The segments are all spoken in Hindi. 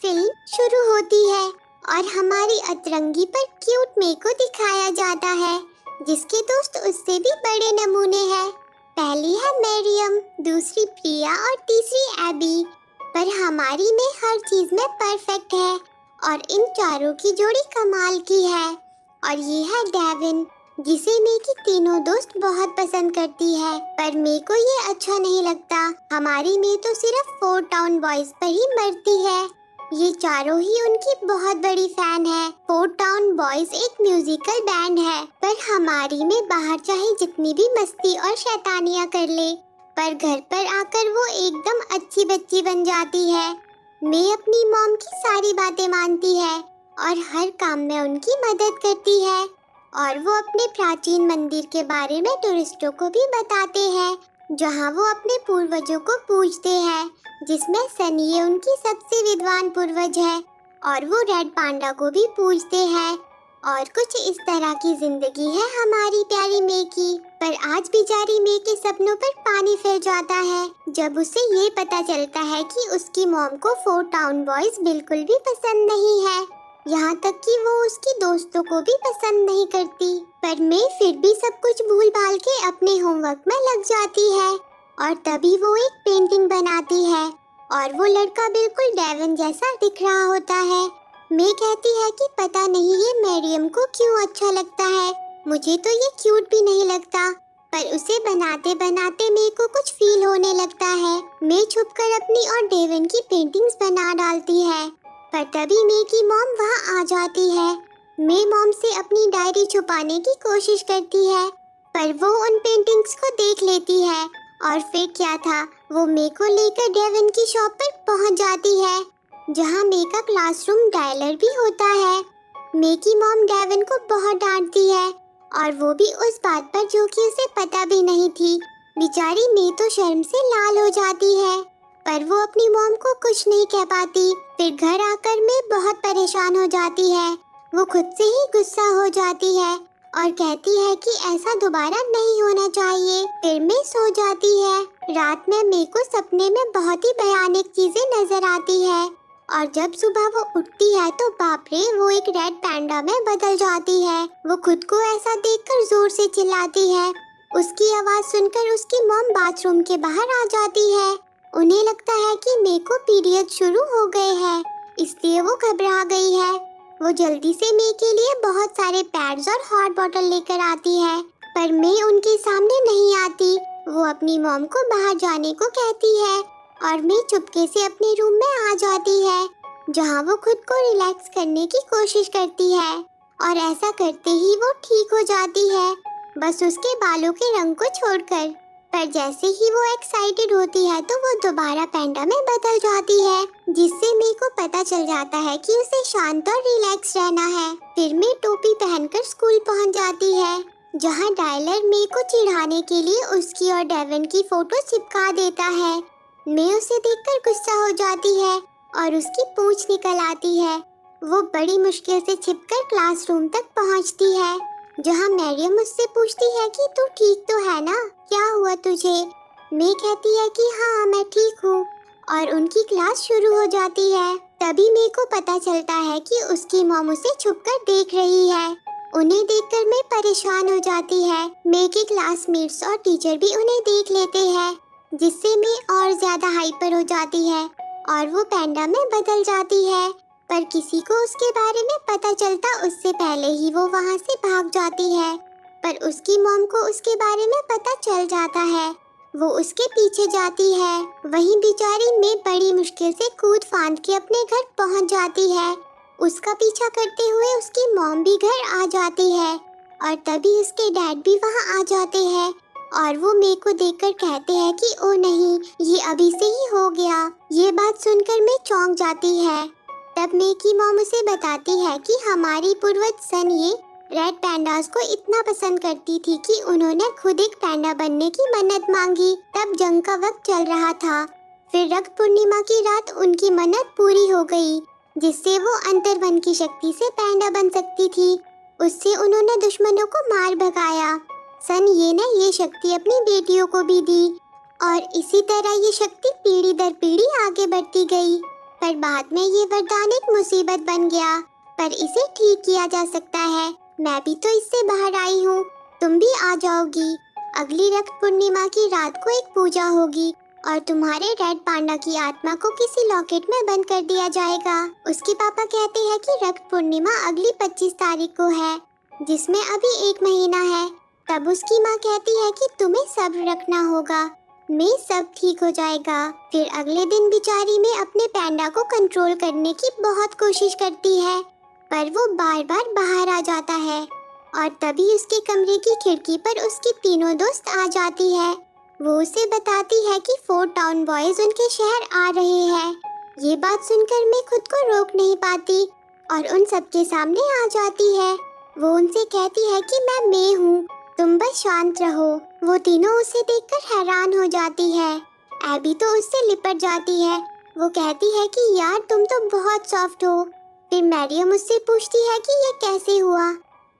फिल्म शुरू होती है और हमारी अतरंगी पर क्यूट मे को दिखाया जाता है, जिसके दोस्त उससे भी बड़े नमूने हैं। पहली है मरियम, दूसरी प्रिया और तीसरी एबी। पर हमारी में हर चीज में परफेक्ट है और इन चारों की जोड़ी कमाल की है। और ये है डेविन, जिसे मे की तीनों दोस्त बहुत पसंद करती है, पर मे को ये अच्छा नहीं लगता। हमारी मे तो सिर्फ 4 टाउन बॉयज पर ही मरती है। ये चारों ही उनकी बहुत बड़ी फैन है। 4 टाउन बॉयज एक म्यूजिकल बैंड है, पर हमारी में बाहर चाहे जितनी भी मस्ती और शैतानियाँ कर ले, पर घर पर आकर वो एकदम अच्छी बच्ची बन जाती है। मे अपनी मॉम की सारी बातें मानती है और हर काम में उनकी मदद करती है। और वो अपने प्राचीन मंदिर के बारे में टूरिस्टों को भी बताते हैं, जहाँ वो अपने पूर्वजों को पूजते हैं, जिसमें सनी उनकी सबसे विद्वान पूर्वज है। और वो रेड पांडा को भी पूजते हैं। और कुछ इस तरह की जिंदगी है हमारी प्यारी मे की। पर आज बेचारी मे के सपनों पर पानी फिर जाता है, जब उसे ये पता चलता है कि उसकी मॉम को 4 टाउन बॉयज बिल्कुल भी पसंद नहीं है। यहाँ तक कि वो उसकी दोस्तों को भी पसंद नहीं करती। पर मे फिर भी सब कुछ भूल भाल के अपने होमवर्क में लग जाती है और तभी वो एक पेंटिंग बनाती है और वो लड़का बिल्कुल डेविन जैसा दिख रहा होता है। मे कहती है कि पता नहीं ये मरियम को क्यों अच्छा लगता है, मुझे तो ये क्यूट भी नहीं लगता। पर उसे बनाते बनाते मे को कुछ फील होने लगता है। मे छुपकर अपनी और डेविन की पेंटिंग्स बना डालती है, पर तभी मे की मॉम वहाँ आ जाती है। मे मॉम से अपनी डायरी छुपाने की कोशिश करती है, पर वो उन पेंटिंग्स को देख लेती है और फिर क्या था, वो मे को लेकर डेविन की शॉप पर पहुँच जाती है, जहाँ मे का क्लासरूम डायलर भी होता है। मे की मॉम डेविन को बहुत डांटती है और वो भी उस बात पर जो कि उसे पता भी नहीं थी। बेचारी मे तो शर्म से लाल हो जाती है, पर वो अपनी मॉम को कुछ नहीं कह पाती। फिर घर आकर मे बहुत परेशान हो जाती है। वो खुद से ही गुस्सा हो जाती है और कहती है कि ऐसा दोबारा नहीं होना चाहिए। फिर मे सो जाती है। रात में मे को सपने में बहुत ही भयानक चीजें नजर आती है और जब सुबह वो उठती है तो बाप रे, वो एक रेड पैंडा में बदल जाती है। वो खुद को ऐसा देखकर जोर से चिल्लाती है। उसकी आवाज सुनकर उसकी मॉम बाथरूम के बाहर आ जाती है। उन्हें लगता है कि मे को पीरियड शुरू हो गए हैं, इसलिए वो घबरा गई है। वो जल्दी से मे के लिए बहुत सारे पैड्स और हॉट बॉटल लेकर आती है, पर मे उनके सामने नहीं आती। वो अपनी मॉम को बाहर जाने को कहती है और मे चुपके से अपने रूम में आ जाती है, जहाँ वो खुद को रिलैक्स करने की कोशिश करती है और ऐसा करते ही वो ठीक हो जाती है, बस उसके बालों के रंग को छोड़कर। पर जैसे ही वो एक्साइटेड होती है तो वो दोबारा पैंडा में बदल जाती है, जिससे मे को पता चल जाता है कि उसे शांत और रिलैक्स रहना है। फिर मे टोपी पहनकर स्कूल पहुंच जाती है, जहां डायलर मे को चिढ़ाने के लिए उसकी और डेविन की फोटो चिपका देता है। मे उसे देखकर गुस्सा हो जाती है और उसकी पूंछ निकल आती है। वो बड़ी मुश्किल से छिपकर क्लासरूम तक पहुंचती है, जहां मरियम उससे पूछती है कि तू ठीक तो है ना, क्या हुआ तुझे। मे कहती है कि हाँ मैं ठीक हूँ और उनकी क्लास शुरू हो जाती है। तभी मे को पता चलता है कि उसकी मॉम उसे छुपकर देख रही है। उन्हें देखकर मे परेशान हो जाती है। मे के क्लासमेट्स और टीचर भी उन्हें देख लेते हैं, जिससे मे और ज्यादा हाइपर हो जाती है और वो पैंडा में बदल जाती है। पर किसी को उसके बारे में पता चलता उससे पहले ही वो वहाँ से भाग जाती है। पर उसकी मॉम को उसके बारे में पता चल जाता है। वो उसके पीछे जाती है। वहीं बेचारी मे बड़ी मुश्किल से कूद फांद के अपने घर पहुँच जाती है। उसका पीछा करते हुए उसकी मॉम भी घर आ जाती है और तभी उसके डैड भी वहाँ आ जाते हैं और वो मे को देखकर कहते हैं कि ओ नहीं, ये अभी से ही हो गया। ये बात सुनकर मे चौंक जाती है। तब मे की मॉम उसे बताती है कि हमारी पूर्वज सनी रेड पैंडास को इतना पसंद करती थी कि उन्होंने खुद एक पैंडा बनने की मन्नत मांगी। तब जंग का वक्त चल रहा था। फिर रक्त पूर्णिमा की रात उनकी मन्नत पूरी हो गई, जिससे वो अंतर्वन की शक्ति से पैंडा बन सकती थी। उससे उन्होंने दुश्मनों को मार भगाया। सनी ने ये शक्ति अपनी बेटियों को भी दी और इसी तरह ये शक्ति पीढ़ी दर पीढ़ी आगे बढ़ती गई। पर बाद में ये वरदान एक मुसीबत बन गया। पर इसे ठीक किया जा सकता है। मैं भी तो इससे बाहर आई हूँ, तुम भी आ जाओगी। अगली रक्त पूर्णिमा की रात को एक पूजा होगी और तुम्हारे रेड पांडा की आत्मा को किसी लॉकेट में बंद कर दिया जाएगा। उसके पापा कहते हैं कि रक्त पूर्णिमा अगली 25 तारीख को है, जिसमें अभी 1 महीना है। तब उसकी माँ कहती है कि तुम्हें सब्र रखना होगा, में सब ठीक हो जाएगा। फिर अगले दिन बेचारी में अपने पैंडा को कंट्रोल करने की बहुत कोशिश करती है, पर वो बार बार बाहर आ जाता है और तभी उसके कमरे की खिड़की पर उसकी तीनों दोस्त आ जाती है। वो उसे बताती है कि 4 टाउन बॉयज उनके शहर आ रहे हैं। ये बात सुनकर मैं खुद को रोक नहीं पाती और उन सबके सामने आ जाती है। वो उनसे कहती है कि मैं हूँ, तुम बस शांत रहो। वो तीनों उसे देखकर हैरान हो जाती है। एबी तो उससे लिपट जाती है। वो कहती है कि यार तुम तो बहुत सॉफ्ट हो। फिर मैरियम उससे पूछती है कि ये कैसे हुआ।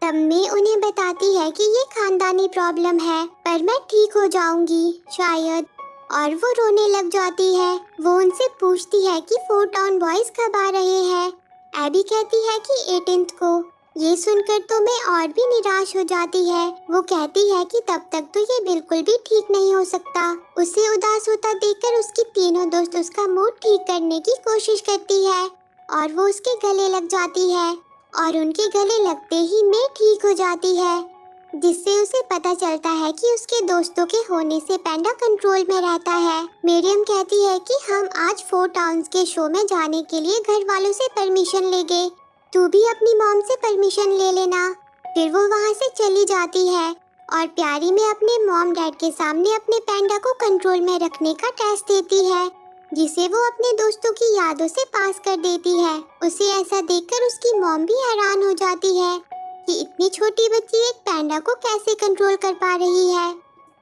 तब मैं उन्हें बताती है कि ये खानदानी प्रॉब्लम है, पर मैं ठीक हो जाऊंगी शायद। और वो रोने लग जाती है। वो उनसे पूछती है कि 4 टाउन बॉयज कब आ रहे हैं। एबी कहती है कि 18th को। ये सुनकर तो मैं और भी निराश हो जाती है। वो कहती है कि तब तक तो ये बिल्कुल भी ठीक नहीं हो सकता। उसे उदास होता देखकर उसकी तीनों दोस्त उसका मूड ठीक करने की कोशिश करती है और वो उसके गले लग जाती है और उनके गले लगते ही मैं ठीक हो जाती है, जिससे उसे पता चलता है कि उसके दोस्तों के होने से पैंडा कंट्रोल में रहता है। मरियम कहती है कि हम आज 4 टाउन्स के शो में जाने के लिए घर वालों से परमिशन लेंगे, तू भी अपनी मॉम से परमिशन ले लेना। फिर वो वहाँ से चली जाती है और प्यारी में अपने मॉम डैड के सामने अपने पैंडा को कंट्रोल में रखने का टेस्ट देती है, जिसे वो अपने दोस्तों की यादों से पास कर देती है। उसे ऐसा देखकर उसकी मॉम भी हैरान हो जाती है कि इतनी छोटी बच्ची एक पैंडा को कैसे कंट्रोल कर पा रही है।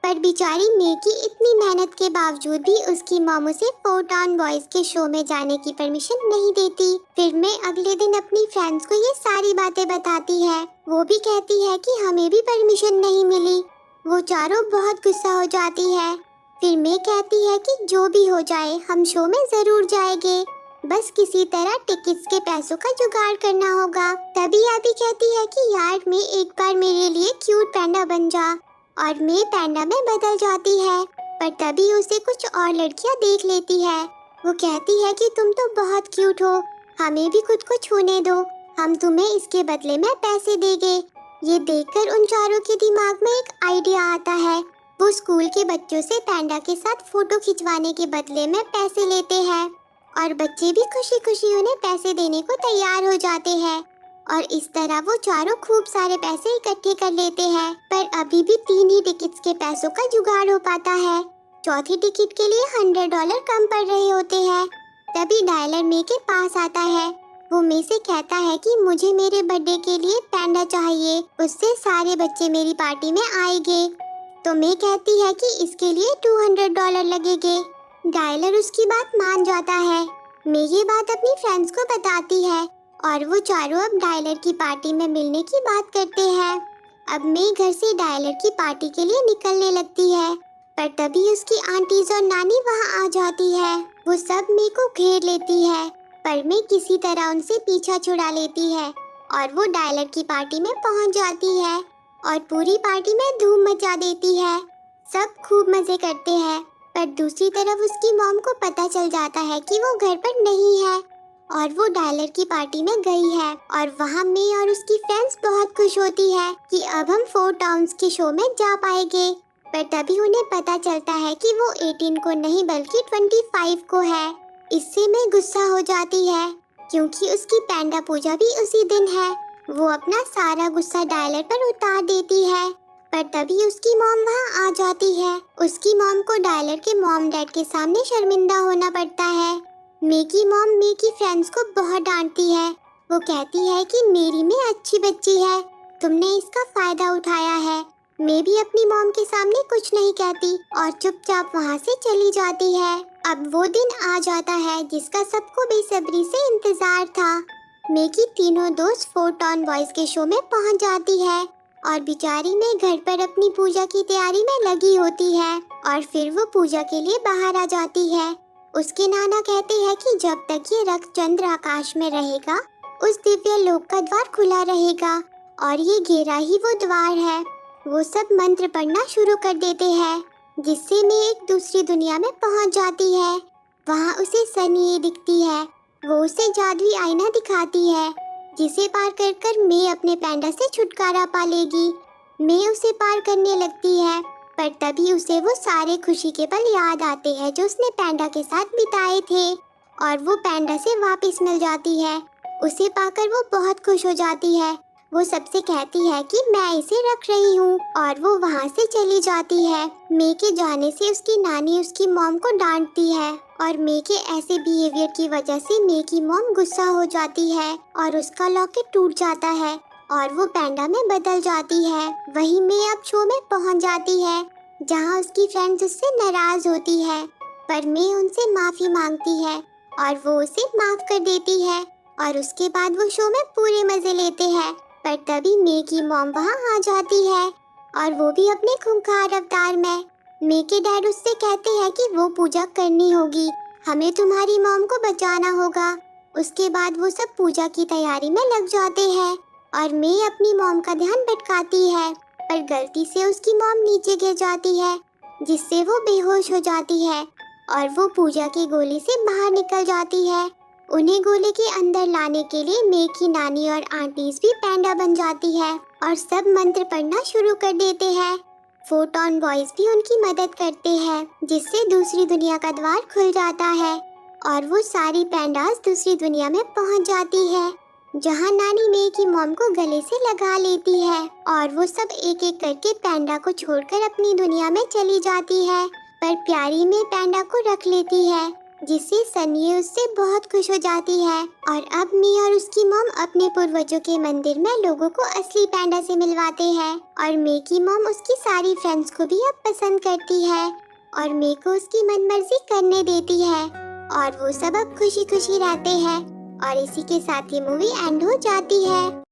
पर बेचारी मे की इतनी मेहनत के बावजूद भी उसकी मॉम उसे 4 टाउन बॉयज के शो में जाने की परमिशन नहीं देती। फिर मैं अगले दिन अपनी फ्रेंड्स को ये सारी बातें बताती है। वो भी कहती है कि हमें भी परमिशन नहीं मिली। वो चारों बहुत गुस्सा हो जाती है। फिर मैं कहती है कि जो भी हो जाए हम शो में जरूर जाएंगे, बस किसी तरह टिकट्स के पैसों का जुगाड़ करना होगा। तभी अभी कहती है कि यार मैं एक बार मेरे लिए क्यूट पैंडा बन जा, और मैं पैंडा में बदल जाती है। पर तभी उसे कुछ और लड़कियां देख लेती है। वो कहती है कि तुम तो बहुत क्यूट हो, हमें भी खुद को छूने दो, हम तुम्हें इसके बदले में पैसे देंगे। ये देखकर उन चारों के दिमाग में एक आइडिया आता है। वो स्कूल के बच्चों से पैंडा के साथ फोटो खिंचवाने के बदले में पैसे लेते हैं और बच्चे भी खुशी खुशी उन्हें पैसे देने को तैयार हो जाते हैं और इस तरह वो चारों खूब सारे पैसे इकट्ठे कर लेते हैं। पर अभी भी 3 ही टिकट्स के पैसों का जुगाड़ हो पाता है। चौथी टिकट के लिए $100 कम पड़ रहे होते हैं। तभी डायलर मे के पास आता है। वो मे से कहता है कि मुझे मेरे बर्थडे के लिए पैंडा चाहिए, उससे सारे बच्चे मेरी पार्टी में आएंगे। तो मे कहती है कि इसके लिए $200 लगेंगे। डायलर उसकी बात मान जाता है। मे ये बात अपनी फ्रेंड्स को बताती है और वो चारों अब डायलर की पार्टी में मिलने की बात करते हैं। अब मे घर से डायलर की पार्टी के लिए निकलने लगती है, पर तभी उसकी आंटीज और नानी वहाँ आ जाती है। वो सब मे को घेर लेती है, पर मे किसी तरह उनसे पीछा छुड़ा लेती है और वो डायलर की पार्टी में पहुँच जाती है और पूरी पार्टी में धूम मचा देती है। सब खूब मजे करते हैं, पर दूसरी तरफ उसकी मॉम को पता चल जाता है कि वो घर पर नहीं है और वो डायलर की पार्टी में गई है। और वहाँ मे और उसकी फ्रेंड्स बहुत खुश होती है कि अब हम 4 टाउन्स के शो में जा पाएंगे। पर तभी उन्हें पता चलता है कि वो 18 को नहीं बल्कि 25 को है। इससे मैं गुस्सा हो जाती है क्योंकि उसकी पैंडा पूजा भी उसी दिन है। वो अपना सारा गुस्सा डायलर पर उतार देती है, पर तभी उसकी मॉम वहाँ आ जाती है। उसकी मॉम को डायलर के मॉम डैड के सामने शर्मिंदा होना पड़ता है। मे की मॉम मे की फ्रेंड्स को बहुत डांटती है। वो कहती है कि मेरी मे अच्छी बच्ची है, तुमने इसका फायदा उठाया है। मे भी अपनी मॉम के सामने कुछ नहीं कहती और चुपचाप वहाँ से चली जाती है। अब वो दिन आ जाता है जिसका सबको बेसब्री से इंतजार था। मे की तीनों दोस्त 4 टाउन बॉयज के शो में पहुँच जाती है और बेचारी में घर पर अपनी पूजा की तैयारी में लगी होती है और फिर वो पूजा के लिए बाहर आ जाती है। उसके नाना कहते हैं कि जब तक ये रक्तचंद्र आकाश में रहेगा उस दिव्य लोक का द्वार खुला रहेगा और ये घेरा ही वो द्वार है। वो सब मंत्र पढ़ना शुरू कर देते हैं जिससे मैं एक दूसरी दुनिया में पहुंच जाती है। वहाँ उसे सनी दिखती है। वो उसे जादुई आईना दिखाती है जिसे पार कर कर मैं अपने पैंडा से छुटकारा पा लेगी। मैं उसे पार करने लगती है पर तभी उसे वो सारे खुशी के पल याद आते हैं जो उसने पैंडा के साथ बिताए थे और वो पैंडा से वापस मिल जाती है। उसे पाकर वो बहुत खुश हो जाती है। वो सबसे कहती है कि मैं इसे रख रही हूँ और वो वहाँ से चली जाती है। मे के जाने से उसकी नानी उसकी मॉम को डांटती है और मे के ऐसे बिहेवियर की वजह से मे की मॉम गुस्सा हो जाती है और उसका लॉकेट टूट जाता है और वो पैंडा में बदल जाती है। वहीं मे अब शो में पहुँच जाती है जहाँ उसकी फ्रेंड्स उससे नाराज होती है पर मे उनसे माफी मांगती है और वो उसे माफ कर देती है और उसके बाद वो शो में पूरे मजे लेते हैं। पर तभी मे की मॉम वहाँ आ जाती है और वो भी अपने खूंखार अवतार में। मे के डैड उससे कहते हैं कि वो पूजा करनी होगी, हमें तुम्हारी मॉम को बचाना होगा। उसके बाद वो सब पूजा की तैयारी में लग जाते हैं और मे अपनी मॉम का ध्यान भटकाती है पर गलती से उसकी मॉम नीचे गिर जाती है जिससे वो बेहोश हो जाती है और वो पूजा की गोली से बाहर निकल जाती है। उन्हें गोले के अंदर लाने के लिए मे की नानी और आंटीज भी पैंडा बन जाती है और सब मंत्र पढ़ना शुरू कर देते हैं। फोटॉन बॉयज भी उनकी मदद करते हैं जिससे दूसरी दुनिया का द्वार खुल जाता है और वो सारी पैंडास दूसरी दुनिया में पहुंच जाती है जहां नानी मे की मॉम को गले से लगा लेती है और वो सब एक एक करके पैंडा को छोड़कर अपनी दुनिया में चली जाती है पर प्यारी मे पैंडा को रख लेती है जिससे सनी उससे बहुत खुश हो जाती है और अब मी और उसकी मॉम अपने पूर्वजों के मंदिर में लोगों को असली पैंडा से मिलवाते हैं और मे की मॉम उसकी सारी फ्रेंड्स को भी अब पसंद करती है और मे को उसकी मनमर्जी करने देती है और वो सब अब खुशी खुशी रहते हैं और इसी के साथ ये मूवी एंड हो जाती है।